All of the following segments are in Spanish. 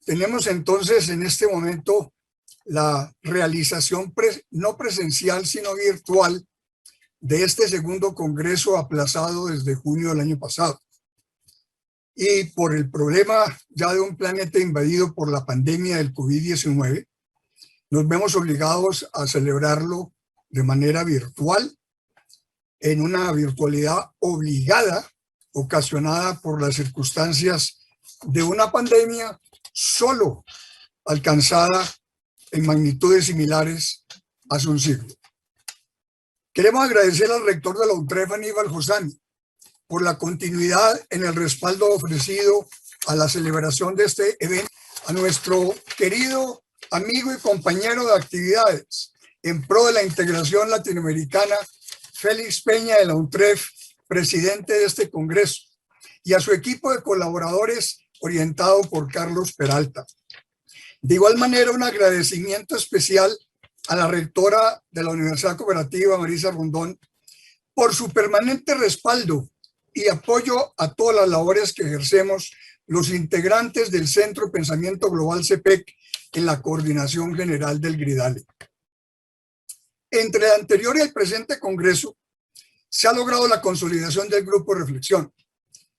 tenemos entonces en este momento la realización no presencial sino virtual de este segundo congreso aplazado desde junio del año pasado. Y por el problema ya de un planeta invadido por la pandemia del COVID-19, nos vemos obligados a celebrarlo de manera virtual, en una virtualidad obligada, ocasionada por las circunstancias de una pandemia solo alcanzada en magnitudes similares hace un siglo. Queremos agradecer al rector de la UNTREF, Aníbal Josami, por la continuidad en el respaldo ofrecido a la celebración de este evento, a nuestro querido amigo y compañero de actividades en pro de la integración latinoamericana, Félix Peña de la UNTREF, presidente de este congreso, y a su equipo de colaboradores orientado por Carlos Peralta. De igual manera, un agradecimiento especial a la rectora de la Universidad Cooperativa, Marisa Rondón, por su permanente respaldo y apoyo a todas las labores que ejercemos los integrantes del Centro de Pensamiento Global CPEC en la coordinación general del GRIDALE. Entre el anterior y el presente congreso se ha logrado la consolidación del grupo de reflexión.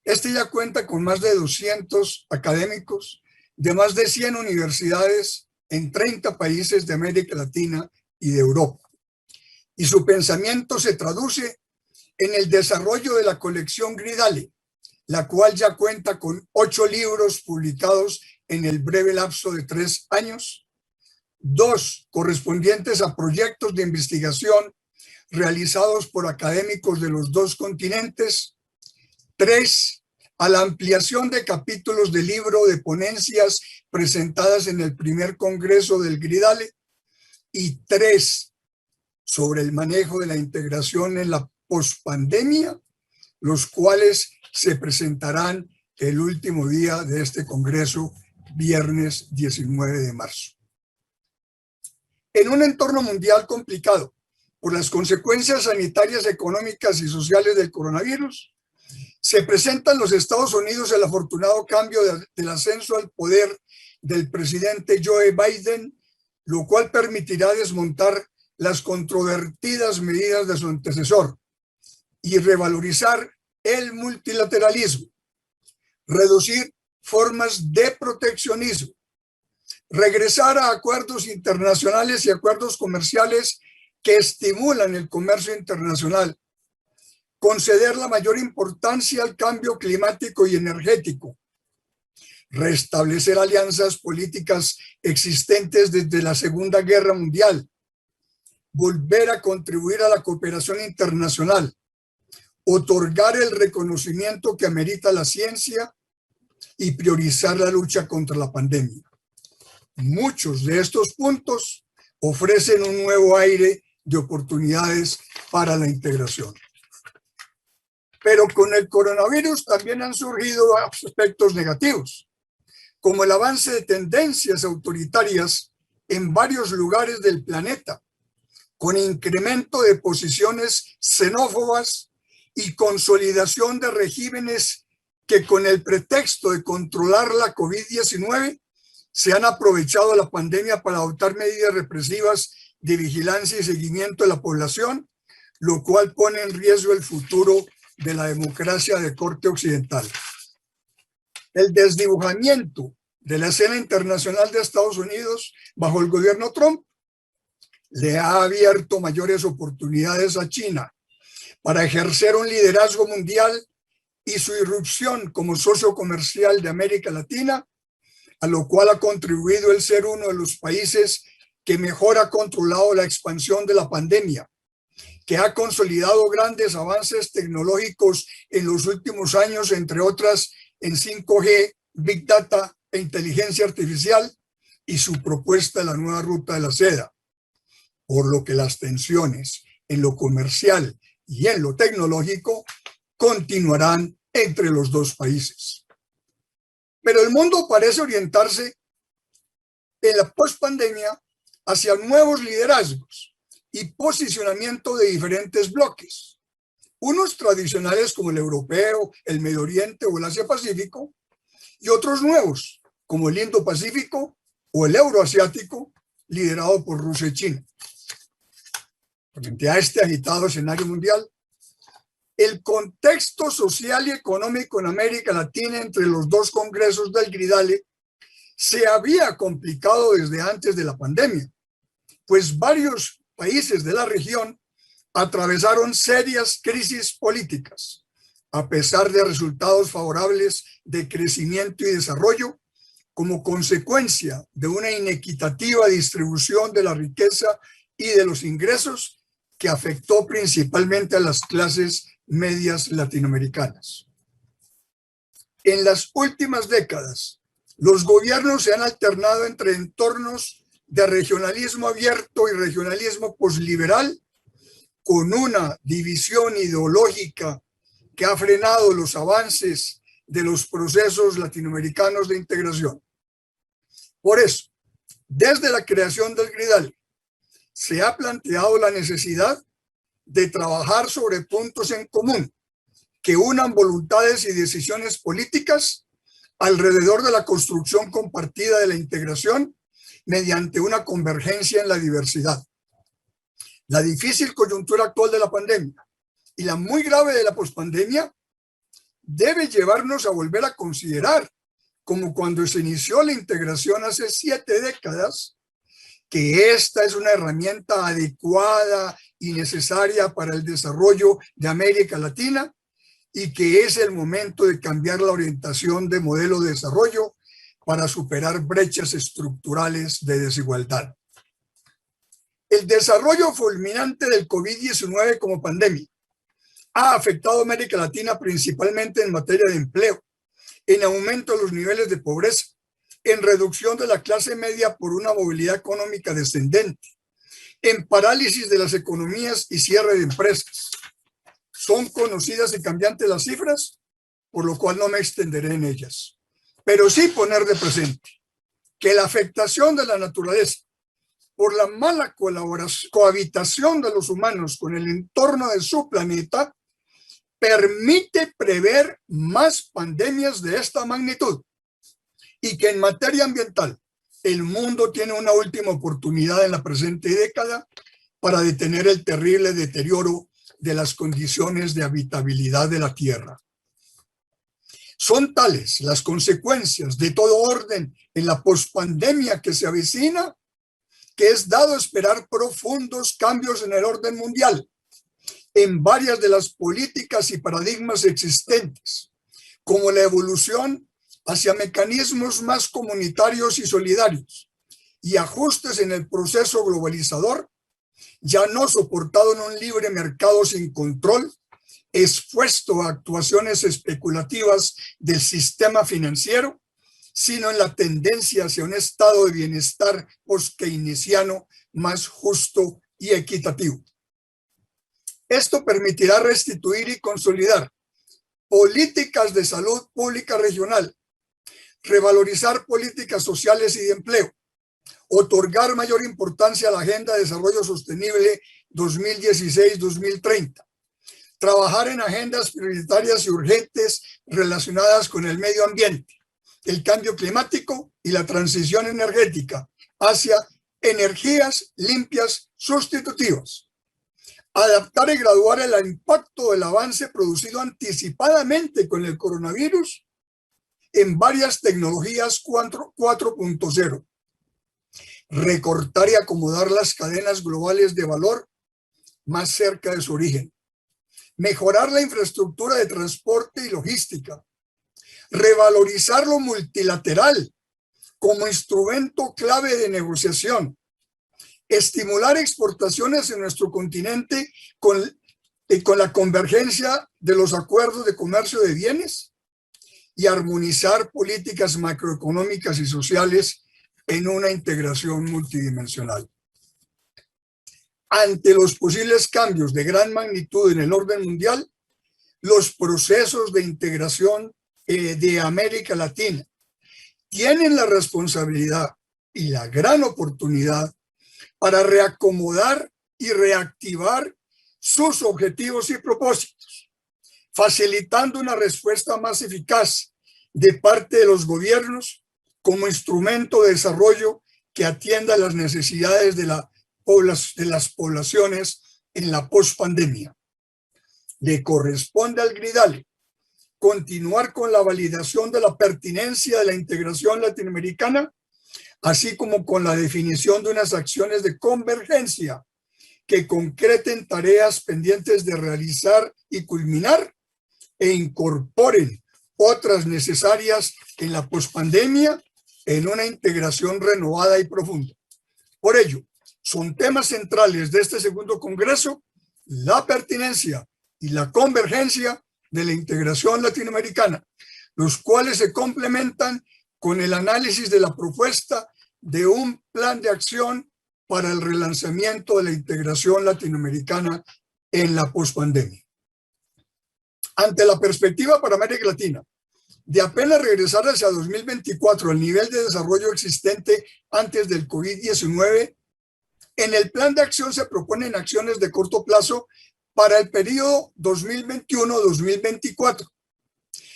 Este ya cuenta con más de 200 académicos de más de 100 universidades en 30 países de América Latina y de Europa. Y su pensamiento se traduce en el desarrollo de la colección GRIDALE, la cual ya cuenta con 8 libros publicados en el breve lapso de 3 años, 2 correspondientes a proyectos de investigación realizados por académicos de los 2 continentes, 3 a la ampliación de capítulos del libro de ponencias presentadas en el primer congreso del GRIDALE y 3 sobre el manejo de la integración en la pospandemia, los cuales se presentarán el último día de este congreso, viernes 19 de marzo. En un entorno mundial complicado por las consecuencias sanitarias, económicas y sociales del coronavirus, se presenta en los Estados Unidos el afortunado cambio del ascenso al poder del presidente Joe Biden, lo cual permitirá desmontar las controvertidas medidas de su antecesor y revalorizar el multilateralismo, reducir formas de proteccionismo, regresar a acuerdos internacionales y acuerdos comerciales que estimulan el comercio internacional, conceder la mayor importancia al cambio climático y energético, restablecer alianzas políticas existentes desde la Segunda Guerra Mundial, volver a contribuir a la cooperación internacional, otorgar el reconocimiento que amerita la ciencia y priorizar la lucha contra la pandemia. Muchos de estos puntos ofrecen un nuevo aire de oportunidades para la integración. Pero con el coronavirus también han surgido aspectos negativos, como el avance de tendencias autoritarias en varios lugares del planeta, con incremento de posiciones xenófobas y consolidación de regímenes que con el pretexto de controlar la COVID-19 se han aprovechado la pandemia para adoptar medidas represivas de vigilancia y seguimiento de la población, lo cual pone en riesgo el futuro de la democracia de corte occidental. El desdibujamiento de la escena internacional de Estados Unidos bajo el gobierno Trump le ha abierto mayores oportunidades a China para ejercer un liderazgo mundial y su irrupción como socio comercial de América Latina, a lo cual ha contribuido el ser uno de los países que mejor ha controlado la expansión de la pandemia, que ha consolidado grandes avances tecnológicos en los últimos años, entre otras en 5G, Big Data e inteligencia artificial, y su propuesta de la nueva ruta de la seda, por lo que las tensiones en lo comercial y en lo tecnológico continuarán entre los 2 países. Pero el mundo parece orientarse en la pospandemia hacia nuevos liderazgos y posicionamiento de diferentes bloques, unos tradicionales como el europeo, el Medio Oriente o el Asia-Pacífico, y otros nuevos como el Indo-Pacífico o el Euroasiático, liderado por Rusia y China. Frente a este agitado escenario mundial, el contexto social y económico en América Latina entre los dos congresos del GRIDALE se había complicado desde antes de la pandemia, pues varios países de la región atravesaron serias crisis políticas, a pesar de resultados favorables de crecimiento y desarrollo, como consecuencia de una inequitativa distribución de la riqueza y de los ingresos que afectó principalmente a las clases medias latinoamericanas. En las últimas décadas, los gobiernos se han alternado entre entornos de regionalismo abierto y regionalismo posliberal, con una división ideológica que ha frenado los avances de los procesos latinoamericanos de integración. Por eso, desde la creación del GRIDALE, se ha planteado la necesidad de trabajar sobre puntos en común que unan voluntades y decisiones políticas alrededor de la construcción compartida de la integración mediante una convergencia en la diversidad. La difícil coyuntura actual de la pandemia y la muy grave de la pospandemia debe llevarnos a volver a considerar, como cuando se inició la integración hace 7 décadas, que esta es una herramienta adecuada y necesaria para el desarrollo de América Latina y que es el momento de cambiar la orientación de modelo de desarrollo para superar brechas estructurales de desigualdad. El desarrollo fulminante del COVID-19 como pandemia ha afectado a América Latina principalmente en materia de empleo, en aumento de los niveles de pobreza, en reducción de la clase media por una movilidad económica descendente, en parálisis de las economías y cierre de empresas. Son conocidas y cambiantes las cifras, por lo cual no me extenderé en ellas, pero sí poner de presente que la afectación de la naturaleza por la mala cohabitación de los humanos con el entorno de su planeta permite prever más pandemias de esta magnitud y que en materia ambiental el mundo tiene una última oportunidad en la presente década para detener el terrible deterioro de las condiciones de habitabilidad de la Tierra. Son tales las consecuencias de todo orden en la pospandemia que se avecina, que es dado esperar profundos cambios en el orden mundial, en varias de las políticas y paradigmas existentes, como la evolución hacia mecanismos más comunitarios y solidarios y ajustes en el proceso globalizador, ya no soportado en un libre mercado sin control, expuesto a actuaciones especulativas del sistema financiero, sino en la tendencia hacia un estado de bienestar post-keynesiano más justo y equitativo. Esto permitirá restituir y consolidar políticas de salud pública regional, revalorizar políticas sociales y de empleo, otorgar mayor importancia a la Agenda de Desarrollo Sostenible 2016-2030, trabajar en agendas prioritarias y urgentes relacionadas con el medio ambiente, el cambio climático y la transición energética hacia energías limpias sustitutivas. Adaptar y graduar el impacto del avance producido anticipadamente con el coronavirus en varias tecnologías 4.0. Recortar y acomodar las cadenas globales de valor más cerca de su origen. Mejorar la infraestructura de transporte y logística. Revalorizar lo multilateral como instrumento clave de negociación. Estimular exportaciones en nuestro continente con la convergencia de los acuerdos de comercio de bienes y armonizar políticas macroeconómicas y sociales en una integración multidimensional. Ante los posibles cambios de gran magnitud en el orden mundial, los procesos de integración de América Latina tienen la responsabilidad y la gran oportunidad para reacomodar y reactivar sus objetivos y propósitos, facilitando una respuesta más eficaz de parte de los gobiernos como instrumento de desarrollo que atienda las necesidades de las poblaciones en la pospandemia. Le corresponde al GRIDALE continuar con la validación de la pertinencia de la integración latinoamericana, así como con la definición de unas acciones de convergencia que concreten tareas pendientes de realizar y culminar e incorporen otras necesarias en la pospandemia en una integración renovada y profunda. Por ello, son temas centrales de este segundo congreso la pertinencia y la convergencia de la integración latinoamericana, los cuales se complementan con el análisis de la propuesta de un plan de acción para el relanzamiento de la integración latinoamericana en la pospandemia. Ante la perspectiva para América Latina de apenas regresar hacia 2024 al nivel de desarrollo existente antes del COVID-19, en el plan de acción se proponen acciones de corto plazo para el periodo 2021-2024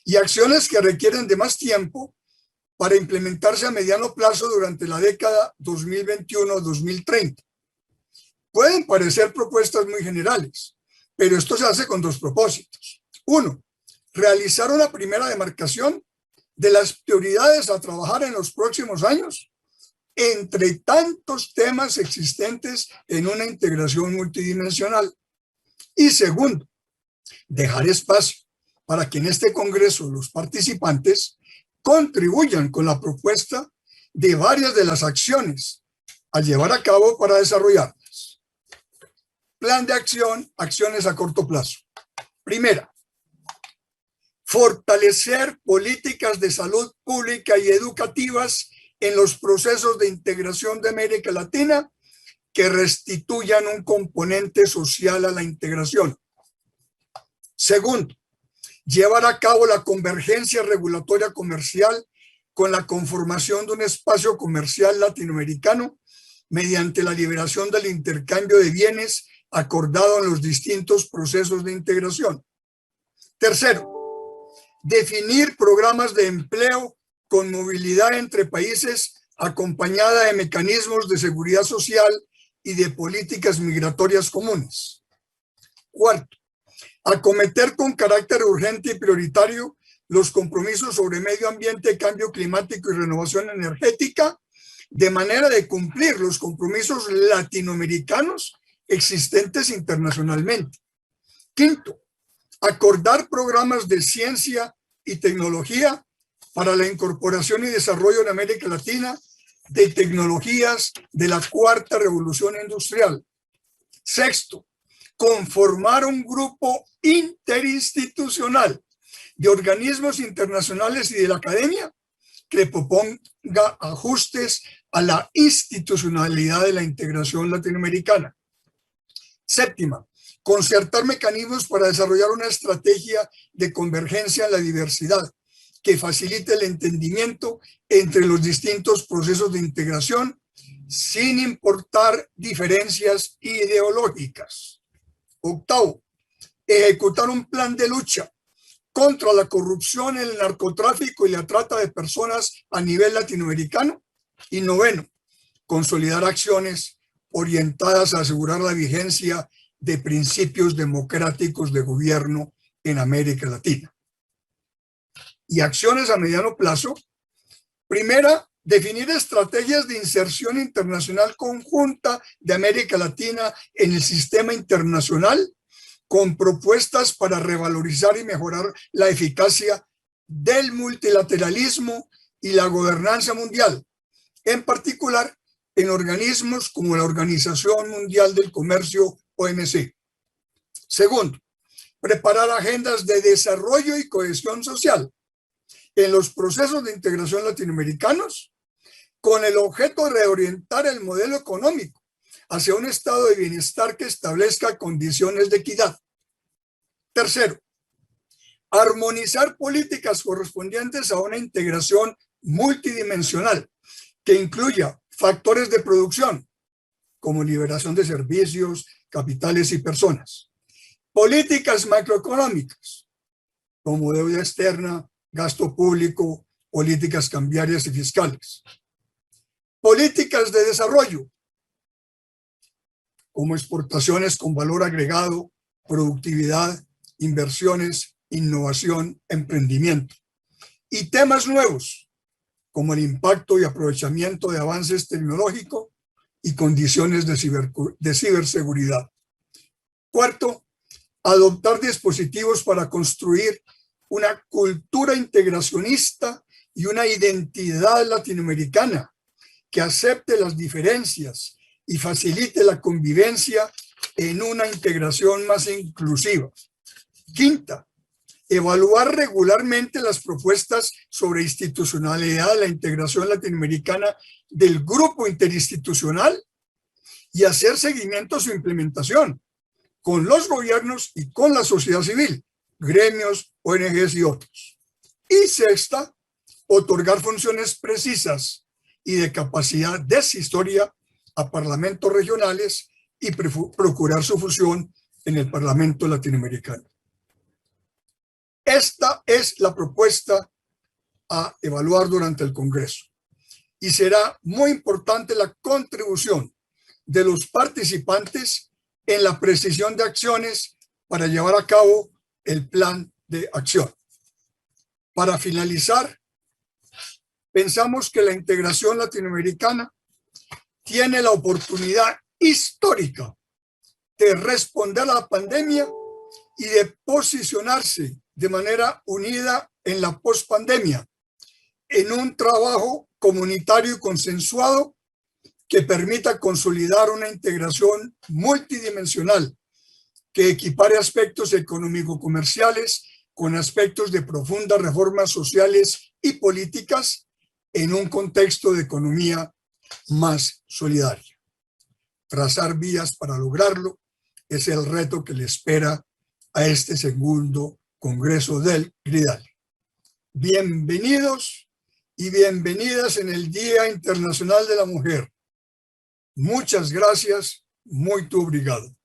y acciones que requieren de más tiempo para implementarse a mediano plazo durante la década 2021-2030. Pueden parecer propuestas muy generales, pero esto se hace con dos propósitos. Uno, realizar una primera demarcación de las prioridades a trabajar en los próximos años entre tantos temas existentes en una integración multidimensional. Y segundo, dejar espacio para que en este congreso los participantes contribuyan con la propuesta de varias de las acciones a llevar a cabo para desarrollarlas. Plan de acción, acciones a corto plazo. Primera, fortalecer políticas de salud pública y educativas en los procesos de integración de América Latina que restituyan un componente social a la integración. Segundo, llevar a cabo la convergencia regulatoria comercial con la conformación de un espacio comercial latinoamericano mediante la liberación del intercambio de bienes acordado en los distintos procesos de integración. Tercero, definir programas de empleo con movilidad entre países acompañada de mecanismos de seguridad social y de políticas migratorias comunes. Cuarto, acometer con carácter urgente y prioritario los compromisos sobre medio ambiente, cambio climático y renovación energética, de manera de cumplir los compromisos latinoamericanos existentes internacionalmente. Quinto, acordar programas de ciencia y tecnología para la incorporación y desarrollo en América Latina de tecnologías de la cuarta revolución industrial. Sexto, conformar un grupo interinstitucional de organismos internacionales y de la academia que proponga ajustes a la institucionalidad de la integración latinoamericana. Séptima, concertar mecanismos para desarrollar una estrategia de convergencia en la diversidad que facilite el entendimiento entre los distintos procesos de integración sin importar diferencias ideológicas. Octavo, ejecutar un plan de lucha contra la corrupción, el narcotráfico y la trata de personas a nivel latinoamericano. Y noveno, consolidar acciones orientadas a asegurar la vigencia de principios democráticos de gobierno en América Latina. Y acciones a mediano plazo. Primera, definir estrategias de inserción internacional conjunta de América Latina en el sistema internacional con propuestas para revalorizar y mejorar la eficacia del multilateralismo y la gobernanza mundial, en particular en organismos como la Organización Mundial del Comercio, OMC. Segundo, preparar agendas de desarrollo y cohesión social en los procesos de integración latinoamericanos con el objeto de reorientar el modelo económico hacia un estado de bienestar que establezca condiciones de equidad. Tercero, armonizar políticas correspondientes a una integración multidimensional que incluya factores de producción como liberación de servicios, capitales y personas, políticas macroeconómicas como deuda externa, gasto público, políticas cambiarias y fiscales. Políticas de desarrollo, como exportaciones con valor agregado, productividad, inversiones, innovación, emprendimiento. Y temas nuevos, como el impacto y aprovechamiento de avances tecnológicos y condiciones de ciberseguridad. Cuarto, adoptar dispositivos para construir una cultura integracionista y una identidad latinoamericana que acepte las diferencias y facilite la convivencia en una integración más inclusiva. Quinta, evaluar regularmente las propuestas sobre institucionalidad de la integración latinoamericana del grupo interinstitucional y hacer seguimiento a su implementación con los gobiernos y con la sociedad civil, gremios, ONGs y otros. Y sexta, otorgar funciones precisas y de capacidad decisoria a parlamentos regionales y procurar su fusión en el Parlamento latinoamericano. Esta es la propuesta a evaluar durante el Congreso y será muy importante la contribución de los participantes en la precisión de acciones para llevar a cabo el plan de acción. Para finalizar, pensamos que la integración latinoamericana tiene la oportunidad histórica de responder a la pandemia y de posicionarse de manera unida en la pospandemia, en un trabajo comunitario y consensuado que permita consolidar una integración multidimensional que equipare aspectos económico-comerciales con aspectos de profundas reformas sociales y políticas en un contexto de economía más solidaria. Trazar vías para lograrlo es el reto que le espera a este segundo Congreso del GRIDALI. Bienvenidos y bienvenidas en el Día Internacional de la Mujer. Muchas gracias, muy obrigado.